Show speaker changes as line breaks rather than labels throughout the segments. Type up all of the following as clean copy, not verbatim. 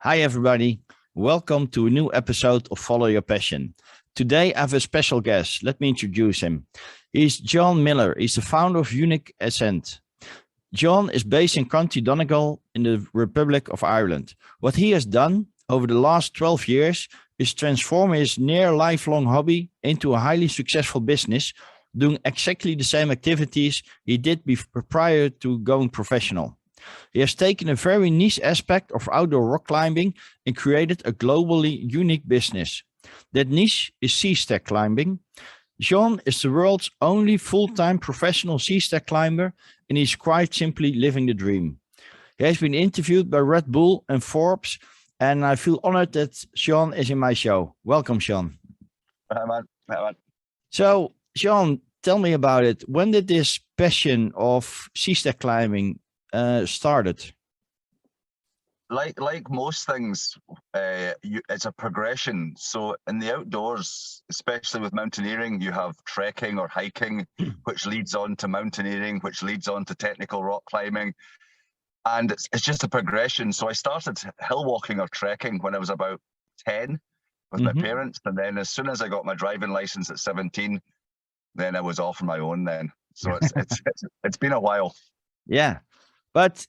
Hi, everybody. Welcome to a new episode of Follow Your Passion. Today, I have a special guest. Let me introduce him. He's Iain Miller. He's the founder of Unique Ascent. Iain is based in County Donegal in the Republic of Ireland. What he has done over the last 12 years is transform his near lifelong hobby into a highly successful business, doing exactly the same activities he did prior to going professional. He has taken a very niche aspect of outdoor rock climbing and created a globally unique business. That niche is sea stack climbing. Iain is the world's only full-time professional sea stack climber, and he's quite simply living the dream. He has been interviewed by Red Bull and Forbes, and I feel honored that Iain is in my show. Welcome, Iain.
Hi, man. Hi, man.
So, Iain, tell me about it. When did this passion of sea stack climbing started?
Like most things, it's a progression. So in the outdoors, especially with mountaineering, you have trekking or hiking, which leads on to mountaineering, which leads on to technical rock climbing. And it's just a progression. So I started hill walking or trekking when I was about 10 with my parents. And then as soon as I got my driving license at 17, then I was off on my own then. So it's been a while.
Yeah. But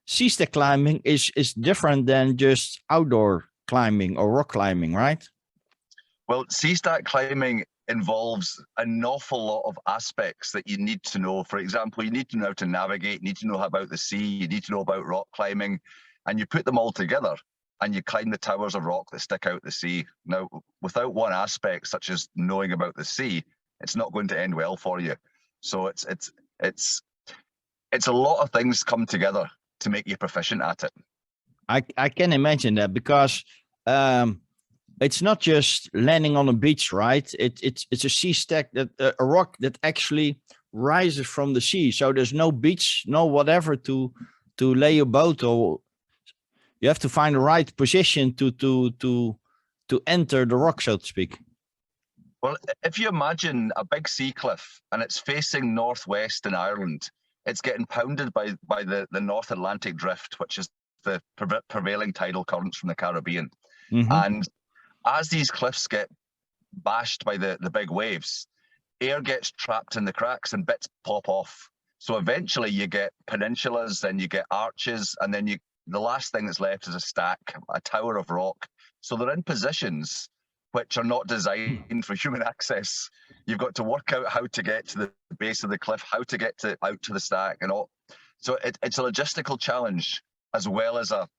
sea stack climbing is different than just outdoor climbing or rock climbing, right?
Well, sea stack climbing involves an awful lot of aspects that you need to know. For example, you need to know how to navigate, you need to know about the sea, you need to know about rock climbing, and you put them all together and you climb the towers of rock that stick out the sea. Now, without one aspect, such as knowing about the sea, it's not going to end well for you. So it's a lot of things come together to make you proficient at it.
I can imagine that, because it's not just landing on a beach, right? It's a sea stack, that a rock that actually rises from the sea. So there's no beach, no whatever to lay your boat, or you have to find the right position to enter the rock, so to speak.
Well, if you imagine a big sea cliff and it's facing northwest in Ireland, it's getting pounded by the North Atlantic drift, which is the prevailing tidal currents from the Caribbean. And as these cliffs get bashed by the big waves, air gets trapped in the cracks and bits pop off. So eventually you get peninsulas, then you get arches, and then the last thing that's left is a stack, a tower of rock. So they're in positions which are not designed for human access. You've got to work out how to get to the base of the cliff, how to get out to the stack, and all. So it's a logistical challenge as well as a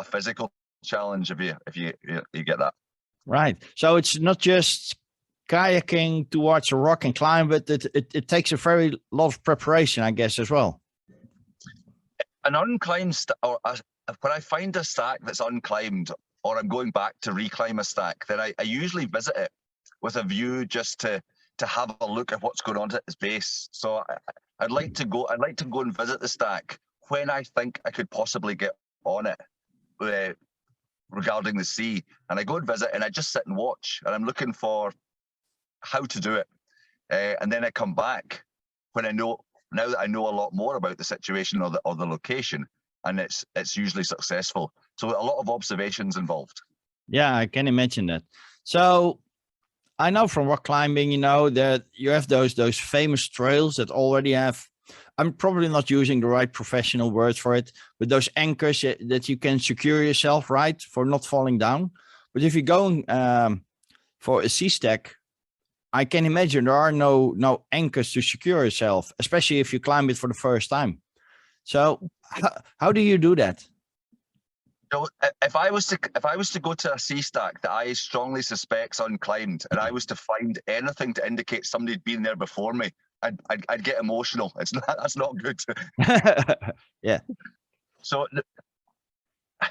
physical challenge, if you get that.
Right. So it's not just kayaking towards a rock and climb, but it takes a very lot of preparation, I guess, as well.
An unclimbed when I find a stack that's unclimbed, or I'm going back to reclimb a stack, then I usually visit it with a view just to have a look at what's going on at its base. So I'd like to go and visit the stack when I think I could possibly get on it regarding the sea. And I go and visit and I just sit and watch, and I'm looking for how to do it. And then I come back now that I know a lot more about the situation or the location, and it's usually successful. So a lot of observations involved.
Yeah, I can imagine that. So I know from rock climbing, that you have those famous trails that already have, I'm probably not using the right professional words for it, but those anchors that you can secure yourself, right, for not falling down. But if you're going for a sea stack, I can imagine there are no anchors to secure yourself, especially if you climb it for the first time. So how do you do that?
So if I was to go to a sea stack that I strongly suspect's unclimbed, and I was to find anything to indicate somebody'd been there before me, I'd get emotional. That's not good.
Yeah.
So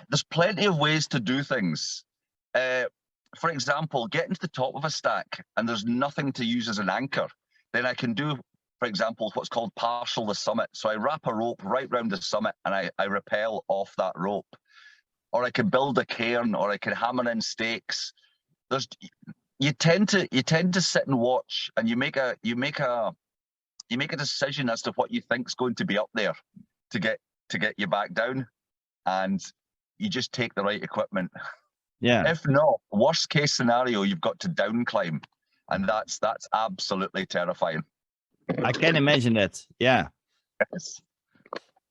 there's plenty of ways to do things. For example, getting to the top of a stack and there's nothing to use as an anchor, then I can do, for example, what's called partial the summit. So I wrap a rope right round the summit and I rappel off that rope. Or I can build a cairn, or I can hammer in stakes. You tend to sit and watch, and you make a decision as to what you think's going to be up there to get you back down. And you just take the right equipment.
Yeah,
If not, worst case scenario, you've got to down climb, and that's absolutely terrifying.
I can imagine that. Yeah.
Yes.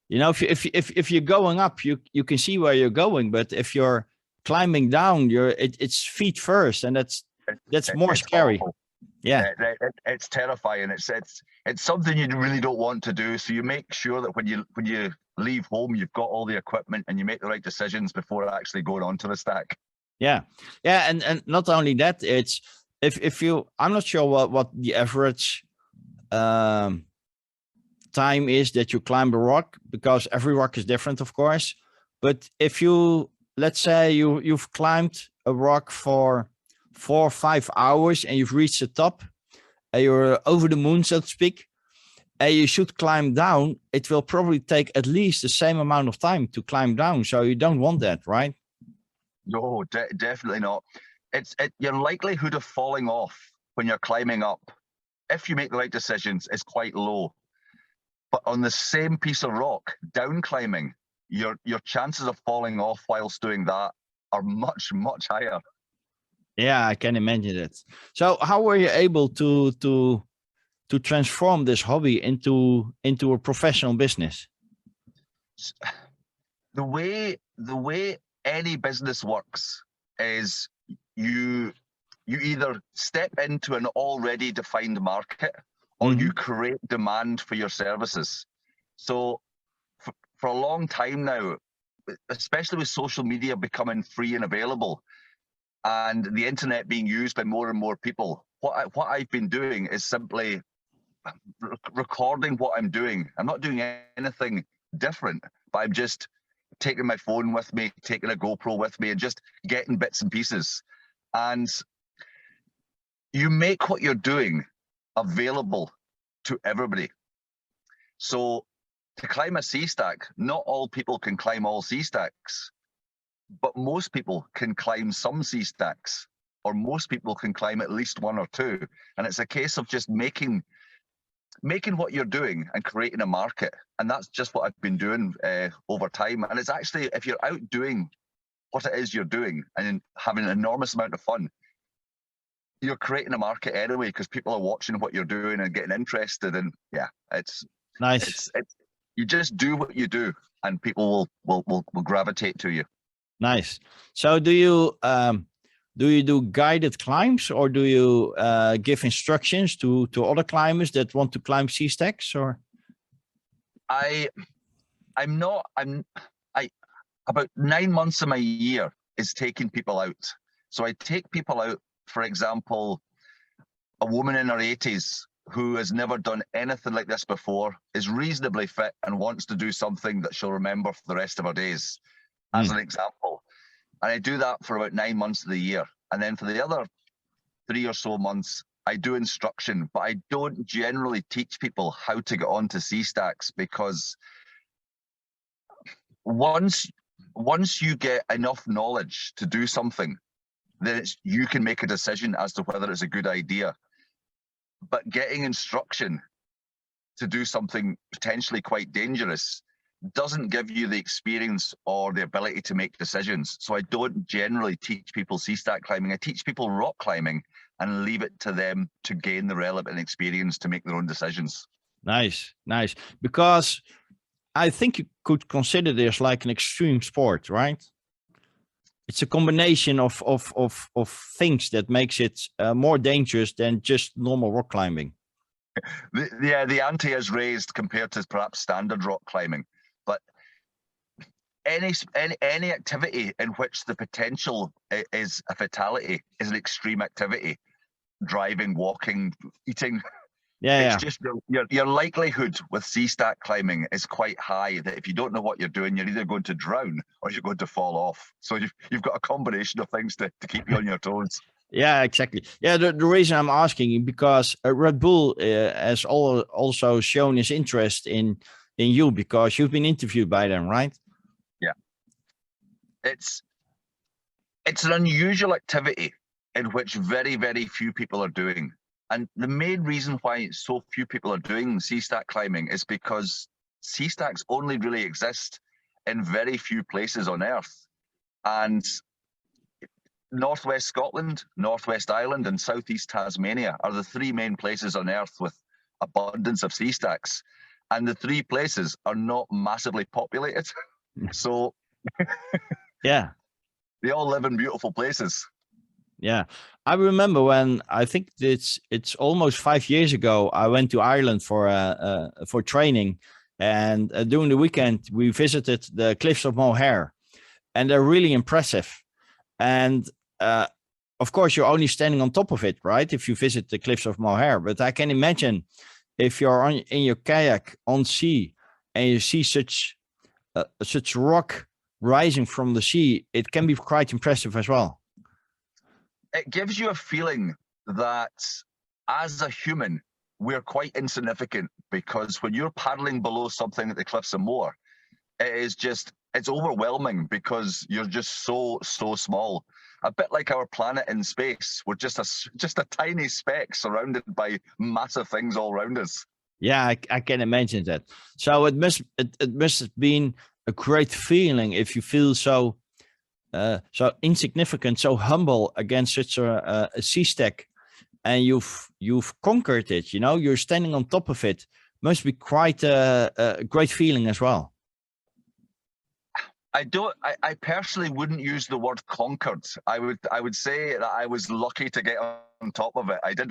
You know, if you're going up, you can see where you're going, but if you're climbing down, it's feet first, and that's more
It's
scary.
awful.
Yeah.
It's terrifying. It's something you really don't want to do. So you make sure that when you leave home, you've got all the equipment and you make the right decisions before actually going onto the stack.
Yeah. Yeah. And not only that, it's if you, I'm not sure what the average time is that you climb a rock, because every rock is different, of course. But if you, let's say you've climbed a rock for 4 or 5 hours and you've reached the top and you're over the moon, so to speak, and you should climb down, it will probably take at least the same amount of time to climb down. So you don't want that, right?
No, definitely not. Your likelihood of falling off when you're climbing up, if you make the right decisions, is quite low. But on the same piece of rock, down climbing, your chances of falling off whilst doing that are much, much higher.
Yeah, I can imagine it. So how were you able to transform this hobby into a professional business?
The way any business works is you either step into an already defined market or you create demand for your services. So for a long time now, especially with social media becoming free and available and the internet being used by more and more people, what I've been doing is simply recording what I'm doing. I'm not doing anything different, but I'm just taking my phone with me, taking a GoPro with me, and just getting bits and pieces. And you make what you're doing available to everybody. So to climb a sea stack, not all people can climb all sea stacks, but most people can climb some sea stacks, or most people can climb at least one or two. And it's a case of just making what you're doing and creating a market. And that's just what I've been doing over time. And it's actually, if you're out doing what it is you're doing and having an enormous amount of fun, you're creating a market anyway, because people are watching what you're doing and getting interested. And yeah, it's
Nice.
it's you just do what you do and people will gravitate to you.
Nice. So do you do guided climbs, or do you give instructions to other climbers that want to climb sea stacks? Or
about 9 months of my year is taking people out. So I take people out, for example, a woman in her 80s who has never done anything like this before, is reasonably fit and wants to do something that she'll remember for the rest of her days, as an example. And I do that for about 9 months of the year. And then for the other 3 or so months, I do instruction, but I don't generally teach people how to get onto sea stacks, because once you get enough knowledge to do something, then you can make a decision as to whether it's a good idea. But getting instruction to do something potentially quite dangerous doesn't give you the experience or the ability to make decisions. So I don't generally teach people sea stack climbing. I teach people rock climbing and leave it to them to gain the relevant experience to make their own decisions.
nice, nice. Because I think you could consider this like an extreme sport, right? It's a combination of things that makes it more dangerous than just normal rock climbing.
The ante is raised compared to perhaps standard rock climbing, but any activity in which the potential is a fatality is an extreme activity. Driving, walking, eating.
Yeah,
It's just your likelihood with sea stack climbing is quite high that if you don't know what you're doing, you're either going to drown or you're going to fall off. So you've got a combination of things to keep you on your toes.
yeah, exactly. Yeah, the reason I'm asking, because Red Bull has also shown his interest in you, because you've been interviewed by them, right?
Yeah, it's an unusual activity in which very, very few people are doing. And the main reason why so few people are doing sea stack climbing is because sea stacks only really exist in very few places on Earth. And Northwest Scotland, Northwest Ireland, and Southeast Tasmania are the three main places on Earth with abundance of sea stacks. And the three places are not massively populated. So
Yeah.
they all live in beautiful places.
Yeah. I remember when, I think it's almost 5 years ago, I went to Ireland for training, and during the weekend we visited the cliffs of Moher, and they're really impressive. And of course, you're only standing on top of it, right? If you visit the cliffs of Moher, but I can imagine if you're in your kayak on sea and you see such rock rising from the sea, it can be quite impressive as well.
It gives you a feeling that as a human, we're quite insignificant, because when you're paddling below something at the cliffs of Moher, it's overwhelming because you're just so small. A bit like our planet in space. We're just a tiny speck surrounded by massive things all around us.
Yeah, I can imagine that. So it must have been a great feeling if you feel so insignificant, so humble against such a sea stack, and you've conquered it. You know, you're standing on top of it. Must be quite a great feeling as well.
I personally wouldn't use the word conquered. I would say that I was lucky to get on top of it. I did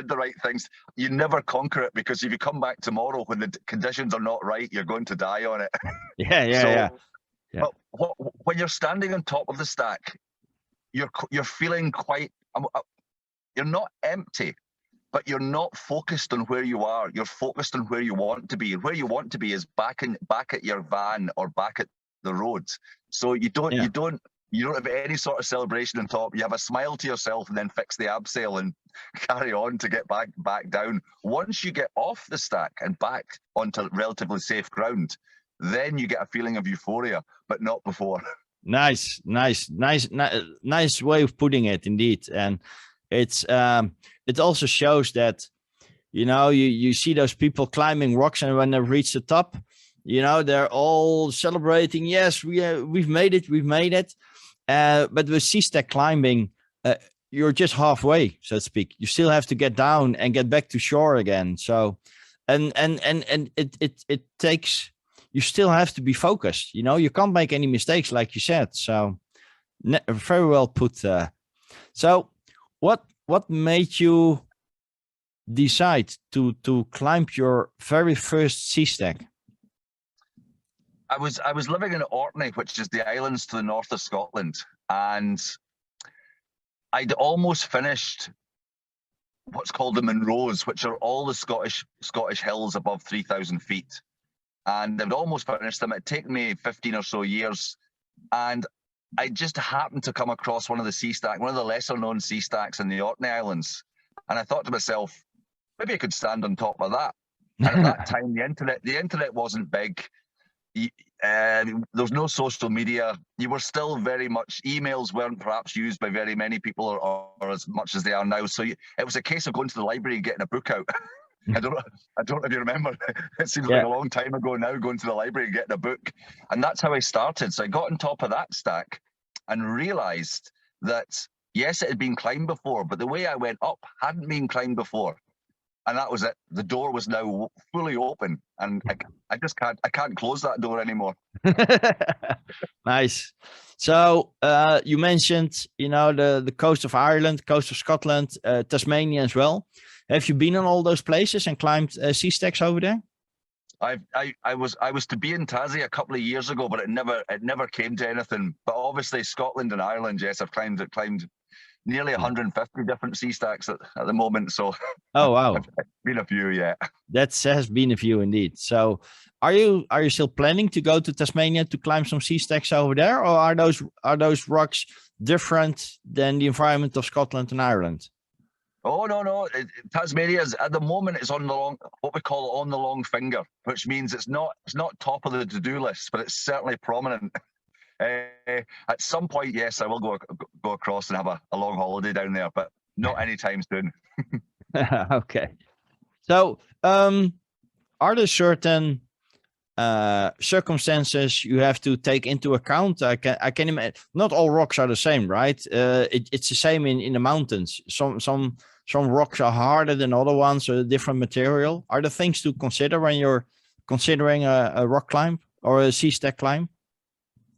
the right things. You never conquer it, because if you come back tomorrow when the conditions are not right, you're going to die on it.
Yeah.
But when you're standing on top of the stack, you're feeling quite. You're not empty, but you're not focused on where you are. You're focused on where you want to be, and where you want to be is back at your van or back at the road. So you don't have any sort of celebration on top. You have a smile to yourself and then fix the abseil and carry on to get back down. Once you get off the stack and back onto relatively safe ground, then you get a feeling of euphoria, but not before.
Nice way of putting it, indeed. And it also shows that, you know, you see those people climbing rocks, and when they reach the top, you know, they're all celebrating. Yes, we've made it. But with sea stack climbing, you're just halfway, so to speak. You still have to get down and get back to shore again. So, and it takes. You still have to be focused. You know, you can't make any mistakes, like you said. So, very well put. So, what made you decide to climb your very first sea stack?
I was living in Orkney, which is the islands to the north of Scotland, and I'd almost finished what's called the Munros, which are all the Scottish hills above 3,000 feet. And I'd almost finished them. It'd taken me 15 or so years, and I just happened to come across one of the lesser known sea stacks in the Orkney Islands, and I thought to myself, maybe I could stand on top of that. And at that time, the internet wasn't big. There's no social media. You were still very much, emails weren't perhaps used by very many people or as much as they are now. So it was a case of going to the library and getting a book out. I don't know if you remember. It seems like a long time ago now, going to the library and getting a book. And that's how I started. So I got on top of that stack and realized that, yes, it had been climbed before, but the way I went up hadn't been climbed before. And that was it. The door was now fully open, and I can't close that door anymore.
Nice. So you mentioned, you know, the coast of Ireland, coast of Scotland, Tasmania as well. Have you been on all those places and climbed sea stacks over there?
I was to be in Tassie a couple of years ago, but it never came to anything. But obviously Scotland and Ireland, yes, I've climbed nearly 150 different sea stacks at the moment. So
oh wow,
it's been a few, yeah.
That has been a few indeed. So are you still planning to go to Tasmania to climb some sea stacks over there, or are those rocks different than the environment of Scotland and Ireland?
Oh no, Tasmania is at the moment it's on what we call on the long finger, which means it's not top of the to-do list, but it's certainly prominent. At some point, yes, I will go across and have a long holiday down there, but not anytime soon.
Okay. So, are there certain circumstances you have to take into account? I can imagine not all rocks are the same, right? It's the same in the mountains. Some rocks are harder than other ones, or a different material. Are there things to consider when you're considering a rock climb or a sea stack climb?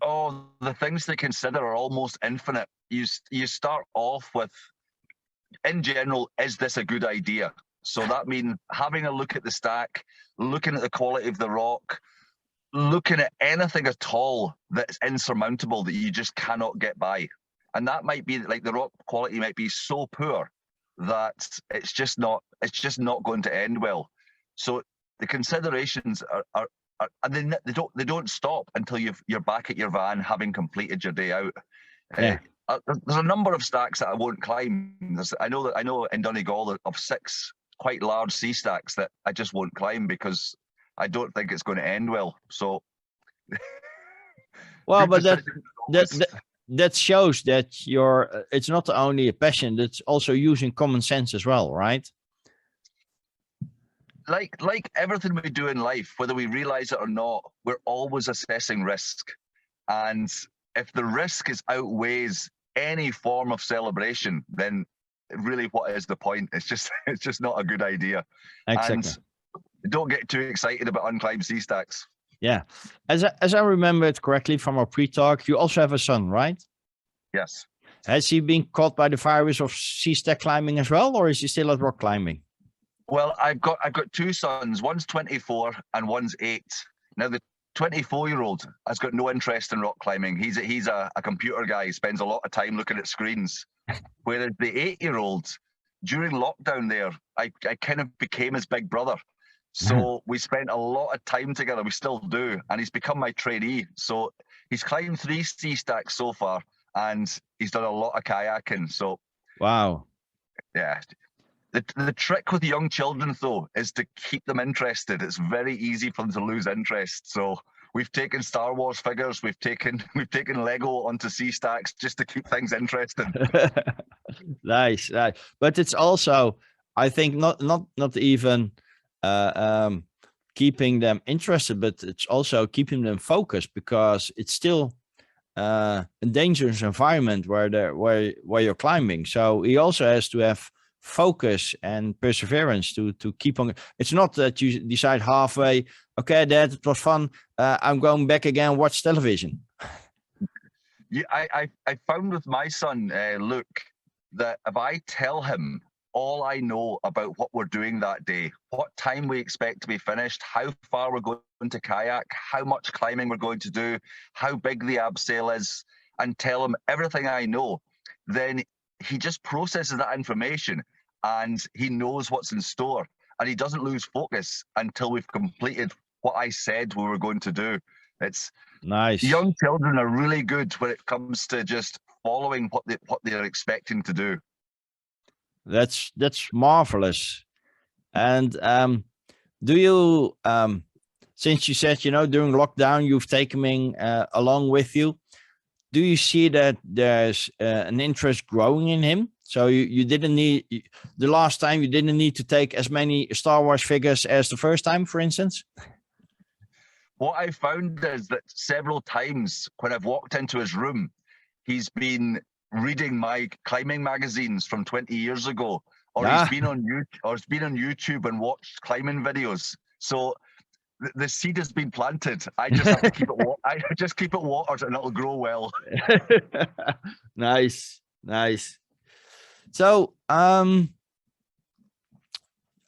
Oh, the things to consider are almost infinite. You start off with, in general, is this a good idea? So that means having a look at the stack, looking at the quality of the rock, looking at anything at all that's insurmountable that you just cannot get by. And that might be like the rock quality might be so poor that it's just not going to end well. So the considerations are and they don't stop until you're back at your van having completed your day out.
Yeah.
There's a number of stacks that I won't climb. I know in Donegal of 6 quite large sea stacks that I just won't climb because I don't think it's going to end well. So,
well, but that shows that it's not only a passion; it's also using common sense as well, right?
Like everything we do in life, whether we realize it or not, we're always assessing risk, and if the risk outweighs any form of celebration, then really, what is the point? It's just not a good idea.
Exactly.
And don't get too excited about unclimbed sea stacks.
Yeah, as I remember it correctly from our pre-talk, you also have a son, right?
Yes.
Has he been caught by the virus of sea stack climbing as well, or is he still at rock climbing?
Well, I've got 2 sons. One's 24 and one's 8. Now the 24-year-old has got no interest in rock climbing. He's a computer guy. He spends a lot of time looking at screens. Whereas the 8-year-old, during lockdown there, I kind of became his big brother. So we spent a lot of time together. We still do. And he's become my trainee. So he's climbed 3 sea stacks so far, and he's done a lot of kayaking. So
wow.
Yeah. The trick with young children, though, is to keep them interested. It's very easy for them to lose interest. So we've taken Star Wars figures, we've taken Lego onto sea stacks just to keep things interesting.
Nice. But it's also, I think, not even keeping them interested, but it's also keeping them focused, because it's still a dangerous environment where you're climbing. So he also has to have focus and perseverance to keep on. It's not that you decide halfway, okay, Dad, it was fun, I'm going back again, watch television.
Yeah, I found with my son, Luke, that if I tell him all I know about what we're doing that day, what time we expect to be finished, how far we're going to kayak, how much climbing we're going to do, how big the abseil is, and tell him everything I know, then he just processes that information and he knows what's in store, and he doesn't lose focus until we've completed what I said we were going to do. It's
nice.
Young children are really good when it comes to just following what they're expecting to do.
That's marvelous. And do you, since you said, during lockdown, you've taken him along with you, do you see that there's an interest growing in him? So you didn't need, the last time you didn't need to take as many Star Wars figures as the first time, for instance?
What I found is that several times when I've walked into his room, he's been reading my climbing magazines from 20 years ago, or he's been on YouTube and watched climbing videos. So the seed has been planted. I just have to keep it. I just keep it watered, and it'll grow well.
Nice. So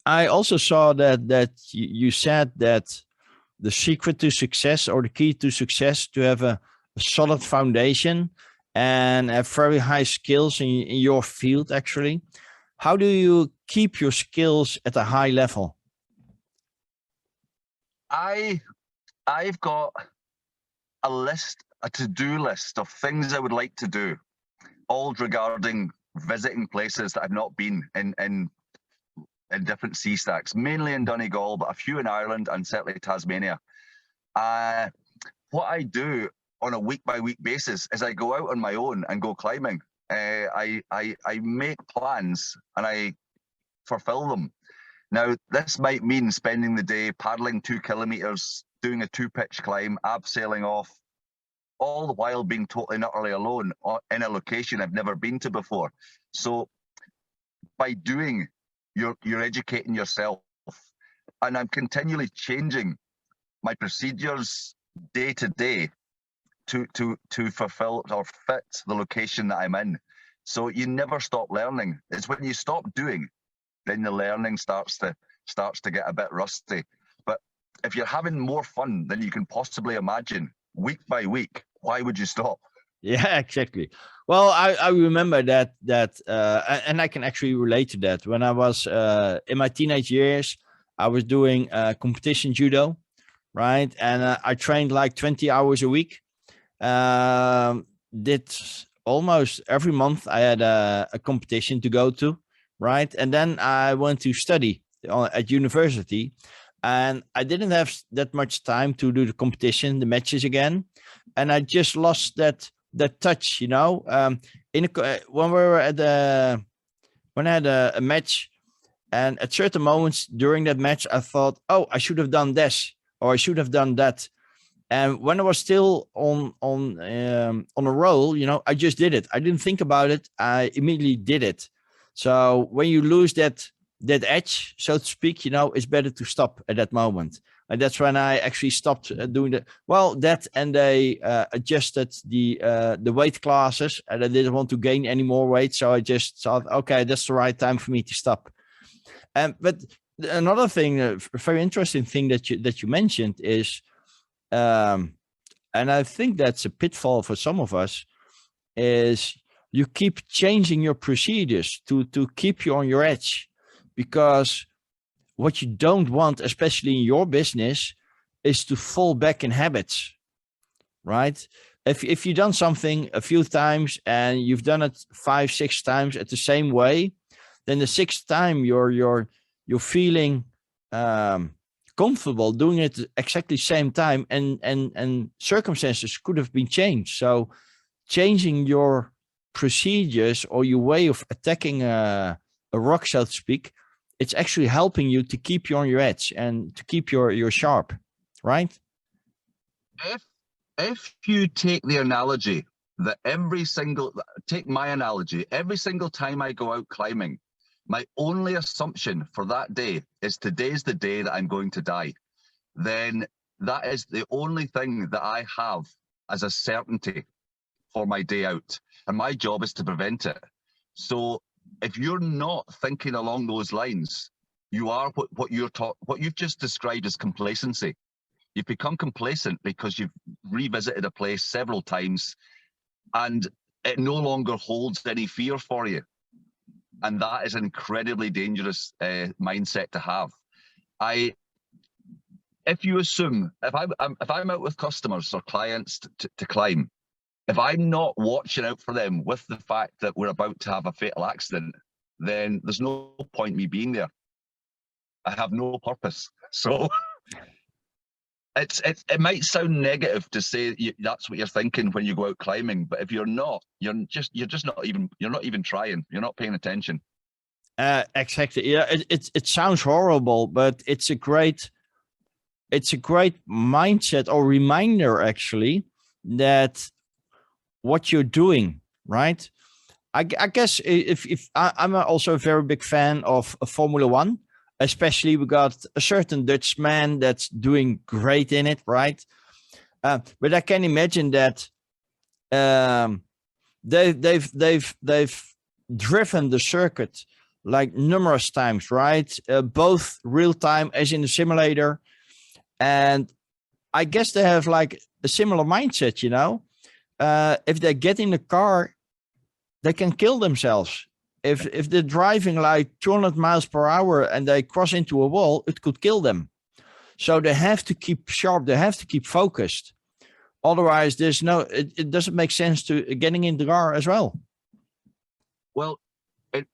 I also saw that you said that the secret to success, or the key to success, to have a solid foundation and have very high skills in your field. Actually, how do you keep your skills at a high level?
I've got a to-do list of things I would like to do, all regarding visiting places that I've not been in different sea stacks, mainly in Donegal, but a few in Ireland and certainly Tasmania. What I do on a week-by-week basis is I go out on my own and go climbing. I make plans and I fulfill them. Now, this might mean spending the day paddling 2 kilometers doing a 2-pitch climb, abseiling off, all the while being totally and utterly alone in a location I've never been to before. So by doing, you're educating yourself, and I'm continually changing my procedures day to day to fulfill or fit the location that I'm in. So you never stop learning. It's when you stop doing, then the learning starts to get a bit rusty. But if you're having more fun than you can possibly imagine week by week, why would you stop?
Yeah, exactly. Well, I remember that and I can actually relate to that. When I was in my teenage years, I was doing competition judo, right? And I trained like 20 hours a week. Did almost every month I had a competition to go to, right? And then I went to study at university, and I didn't have that much time to do the competition, the matches again, and I just lost that touch, you know. When we were at when I had a match, and at certain moments during that match, I thought, oh, I should have done this or I should have done that. And when I was still on a roll, you know, I just did it. I didn't think about it. I immediately did it. So when you lose that edge, so to speak, you know, it's better to stop at that moment. And that's when I actually stopped doing that. Well, that, and they adjusted the weight classes, and I didn't want to gain any more weight. So I just thought, okay, that's the right time for me to stop. But another thing, a very interesting thing that you mentioned is, and I think that's a pitfall for some of us, is you keep changing your procedures to keep you on your edge, because what you don't want, especially in your business, is to fall back in habits, right? If you've done something a few times and you've done it 5-6 times at the same way, then the 6th time you're feeling comfortable doing it exactly same time, and circumstances could have been changed. So changing your procedures or your way of attacking a rock, so to speak, it's actually helping you to keep you on your edge and to keep your sharp, right?
If you take the analogy that take my analogy, every single time I go out climbing, my only assumption for that day is today's the day that I'm going to die, then that is the only thing that I have as a certainty for my day out. And my job is to prevent it. So if you're not thinking along those lines, you are what you've just described as complacency. You've become complacent because you've revisited a place several times and it no longer holds any fear for you. And that is an incredibly dangerous mindset to have. If you assume, if I'm out with customers or clients to climb, if I'm not watching out for them with the fact that we're about to have a fatal accident, then there's no point me being there. I have no purpose. So it might sound negative to say that's what you're thinking when you go out climbing, but if you're not, you're not even trying. You're not paying attention.
Exactly. Yeah, it sounds horrible, but it's a great mindset or reminder, actually, that what you're doing, right? I guess if I'm also a very big fan of Formula One, especially we got a certain Dutch man that's doing great in it, right? But I can imagine that they've driven the circuit like numerous times, right? Both real time as in the simulator, and I guess they have like a similar mindset, you know. If they get in the car, they can kill themselves. If they're driving like 200 miles per hour and they cross into a wall, it could kill them. So they have to keep sharp. They have to keep focused. Otherwise, it doesn't make sense to getting in the car as well.
Well,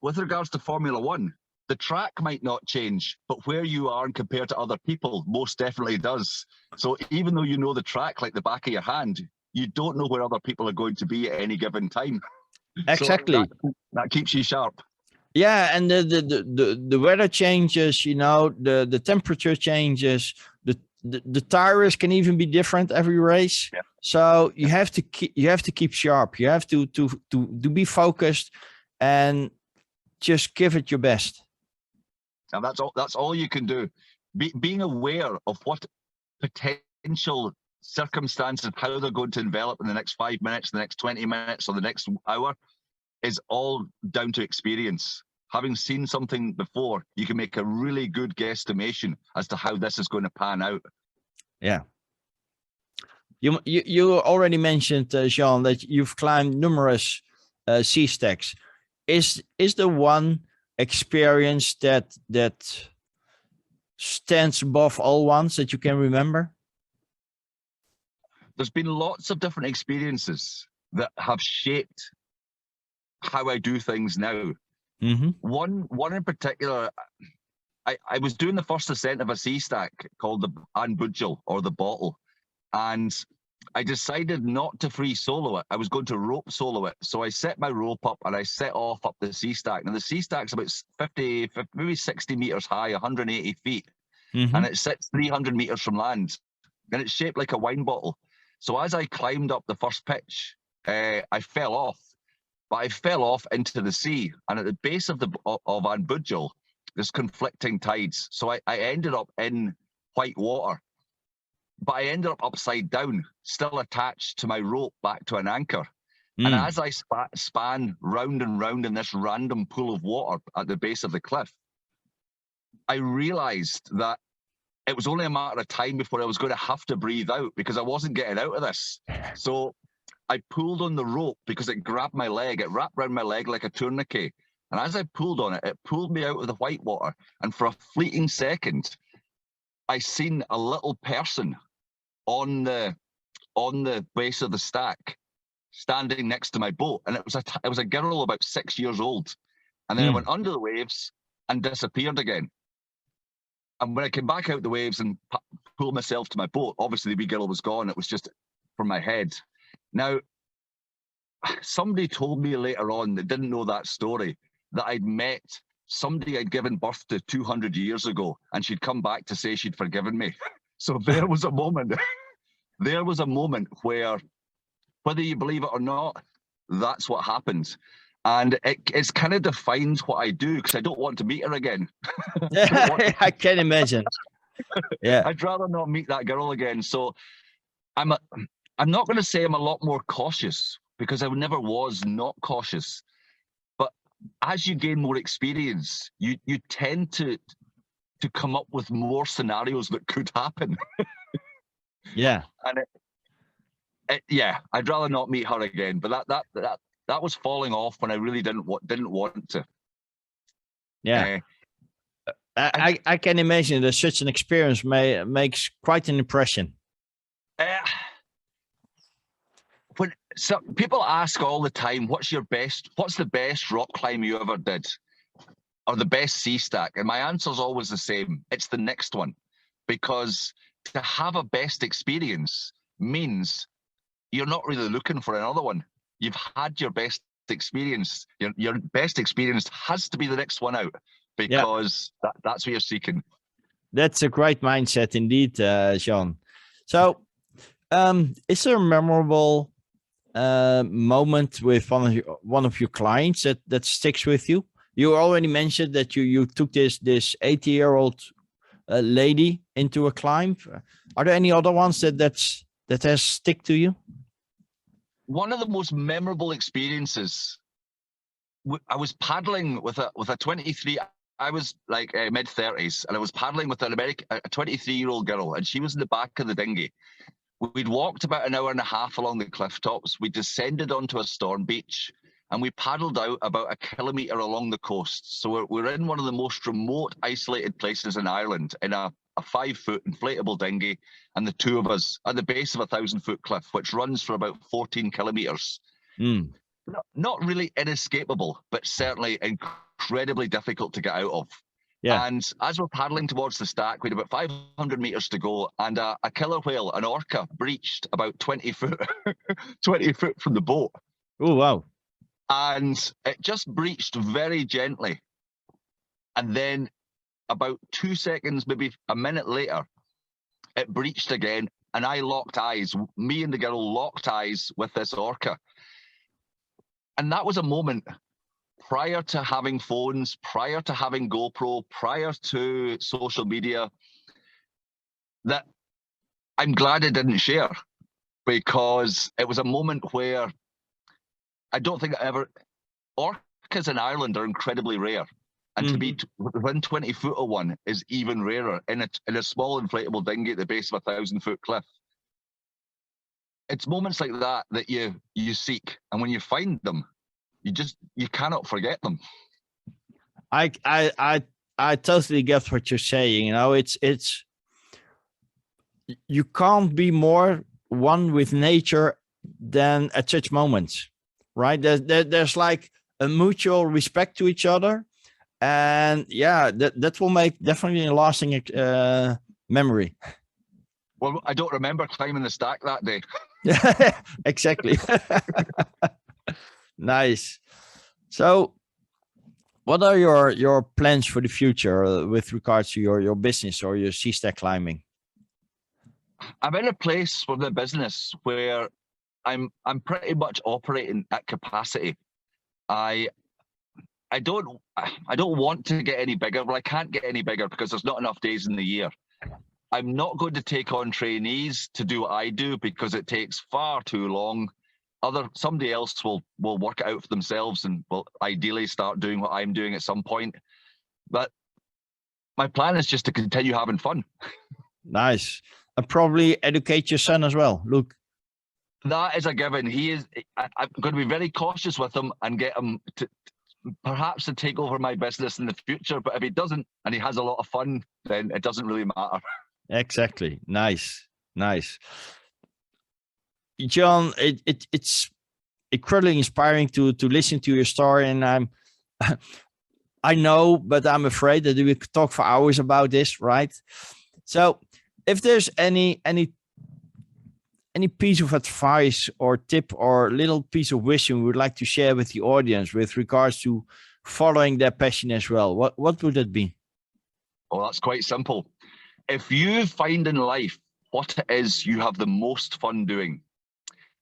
with regards to Formula One, the track might not change, but where you are and compared to other people most definitely does. So even though you know the track like the back of your hand, you don't know where other people are going to be at any given time.
Exactly.
So that keeps you sharp.
Yeah, and the weather changes, you know, the temperature changes, the tires can even be different every race.
Yeah.
So you have to keep sharp. You have to be focused and just give it your best.
And that's all you can do. Being aware of what potential circumstances, how they're going to develop in the next 5 minutes, the next 20 minutes, or the next hour, is all down to experience. Having seen something before, you can make a really good guesstimation as to how this is going to pan out.
Yeah. You already mentioned, Jean, that you've climbed numerous sea stacks. Is there one experience that stands above all ones that you can remember?
There's been lots of different experiences that have shaped how I do things now.
Mm-hmm.
One in particular, I was doing the first ascent of a sea stack called the Anbudgel, or the Bottle, and I decided not to free solo it. I was going to rope solo it. So I set my rope up and I set off up the sea stack. Now the sea stack's about 50, maybe 60 meters high, 180 feet.
Mm-hmm.
And it sits 300 meters from land. And it's shaped like a wine bottle. So as I climbed up the first pitch, I fell off. But I fell off into the sea. And at the base of Anbudgel, there's conflicting tides. So I ended up in white water. But I ended up upside down, still attached to my rope back to an anchor. And as I span round and round in this random pool of water at the base of the cliff, I realized that it was only a matter of time before I was going to have to breathe out, because I wasn't getting out of this. So I pulled on the rope because it grabbed my leg. It wrapped around my leg like a tourniquet. And as I pulled on it, it pulled me out of the white water. And for a fleeting second, I seen a little person on the base of the stack, standing next to my boat, and it was a girl about 6 years old. And then I went under the waves and disappeared again. And when I came back out the waves and pulled myself to my boat, obviously the wee girl was gone. It was just from my head. Now, somebody told me later on that didn't know that story, that I'd met somebody I'd given birth to 200 years ago, and she'd come back to say she'd forgiven me. So there was a moment. There was a moment where, whether you believe it or not, that's what happened. And it's kind of defined what I do, because I don't want to meet her again.
I can imagine. Yeah.
I'd rather not meet that girl again. So I'm not going to say I'm a lot more cautious, because I never was not cautious. But as you gain more experience, you tend to come up with more scenarios that could happen.
Yeah.
And yeah, I'd rather not meet her again. But that was falling off when I really didn't want to.
Yeah. I can imagine that such an experience makes quite an impression.
When people ask all the time, what's the best rock climb you ever did, or the best sea stack? And my answer is always the same. It's the next one, because to have a best experience means you're not really looking for another one. You've had your best experience. Your best experience has to be the next one out, because that's what you're seeking.
That's a great mindset indeed, Jean. So is there a memorable moment with one of your clients that sticks with you? You already mentioned that you took this 80-year-old lady into a climb. Are there any other ones that has stick to you?
One of the most memorable experiences, I was paddling with a 23. I was like mid-30s, and I was paddling with a 23-year-old girl, and she was in the back of the dinghy. We'd walked about an hour and a half along the cliff tops. We descended onto a storm beach, and we paddled out about 1 kilometre along the coast. So we're in one of the most remote, isolated places in Ireland, in a 5-foot inflatable dinghy, and the two of us at the base of a 1,000-foot cliff, which runs for about 14 kilometres. Not really inescapable, but certainly incredibly difficult to get out of. Yeah. And as we're paddling towards the stack, we had about 500 meters to go, and a killer whale, an orca, breached about 20 foot, 20 foot from the boat.
Oh, wow.
And it just breached very gently. And then about 2 seconds, maybe a minute later, it breached again, and I locked eyes. Me and the girl locked eyes with this orca. And that was a moment prior to having phones, prior to having GoPro, prior to social media, that I'm glad I didn't share, because it was a moment where I don't think orcas in Ireland are incredibly rare. And to be within 20 foot of one is even rarer in a small inflatable dinghy at the base of a 1,000-foot cliff. It's moments like that that you seek, and when you find them, you cannot forget them.
I totally get what you're saying. You know, it's you can't be more one with nature than at such moments, right? There's like a mutual respect to each other, and yeah, that will make definitely a lasting memory.
Well, I don't remember climbing the stack that day.
Exactly. Nice. So what are your plans for the future with regards to your business or your sea stack climbing?
I'm in a place for the business where I'm pretty much operating at capacity. I don't want to get any bigger. Well, I can't get any bigger because there's not enough days in the year. I'm not going to take on trainees to do what I do because it takes far too long. Somebody else will work it out for themselves and will ideally start doing what I'm doing at some point. But my plan is just to continue having fun.
Nice. And probably educate your son as well, Luke.
That is a given. I'm going to be very cautious with him and get him to perhaps to take over my business in the future. But if he doesn't and he has a lot of fun, then it doesn't really matter.
Exactly. Nice. John, it's incredibly inspiring to listen to your story, and I know, but I'm afraid that we could talk for hours about this, right? So if there's any piece of advice or tip or little piece of wisdom you would like to share with the audience with regards to following their passion as well, what would it be?
Well, that's quite simple. If you find in life what it is you have the most fun doing,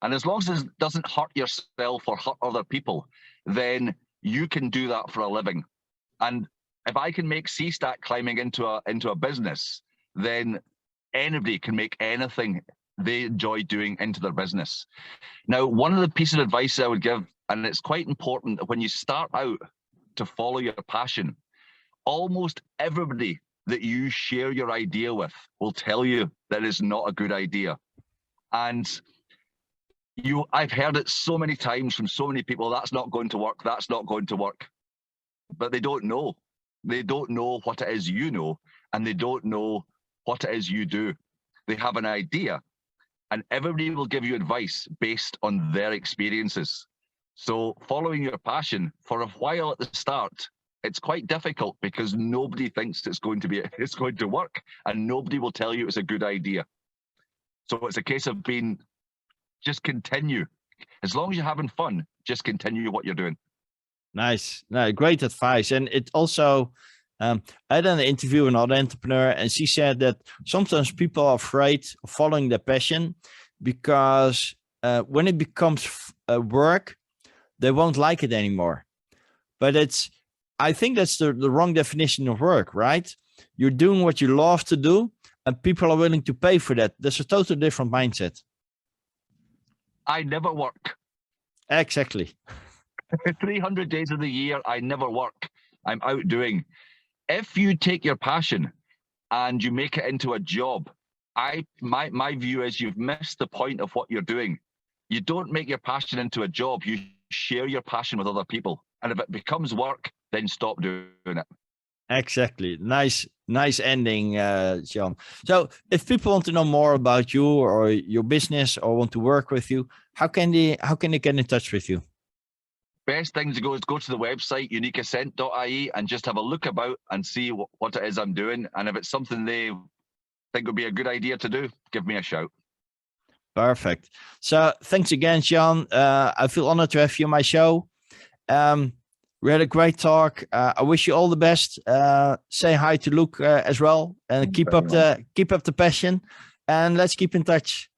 and as long as it doesn't hurt yourself or hurt other people, then you can do that for a living. And if I can make sea stack climbing into a business, then anybody can make anything they enjoy doing into their business. Now, one of the pieces of advice I would give, and it's quite important that when you start out to follow your passion, almost everybody that you share your idea with will tell you that it's not a good idea. And I've heard it so many times from so many people, that's not going to work, that's not going to work. But they don't know. They don't know what it is you know, and they don't know what it is you do. They have an idea, and everybody will give you advice based on their experiences. So following your passion for a while at the start, it's quite difficult because nobody thinks it's going to work, and nobody will tell you it's a good idea. So it's a case of just continue. As long as you're having fun, just continue what you're doing.
Nice. No, great advice. And it also, I had an interview with another entrepreneur, and she said that sometimes people are afraid of following their passion because when it becomes work, they won't like it anymore. But I think that's the wrong definition of work, right? You're doing what you love to do, and people are willing to pay for that. That's a totally different mindset.
I never work.
Exactly.
300 days of the year, I never work. I'm out doing. If you take your passion and you make it into a job, my view is you've missed the point of what you're doing. You don't make your passion into a job. You share your passion with other people. And if it becomes work, then stop doing it. Exactly.
Nice ending, John. So if people want to know more about you or your business or want to work with you, how can they get in touch with you?
Best thing to go is go to the website, uniqueascent.ie, and just have a look about and see what it is I'm doing. And if it's something they think would be a good idea to do, give me a shout.
Perfect. So thanks again, John. I feel honored to have you on my show. We had a great talk. I wish you all the best. Say hi to Luke as well, and keep up the passion. And let's keep in touch.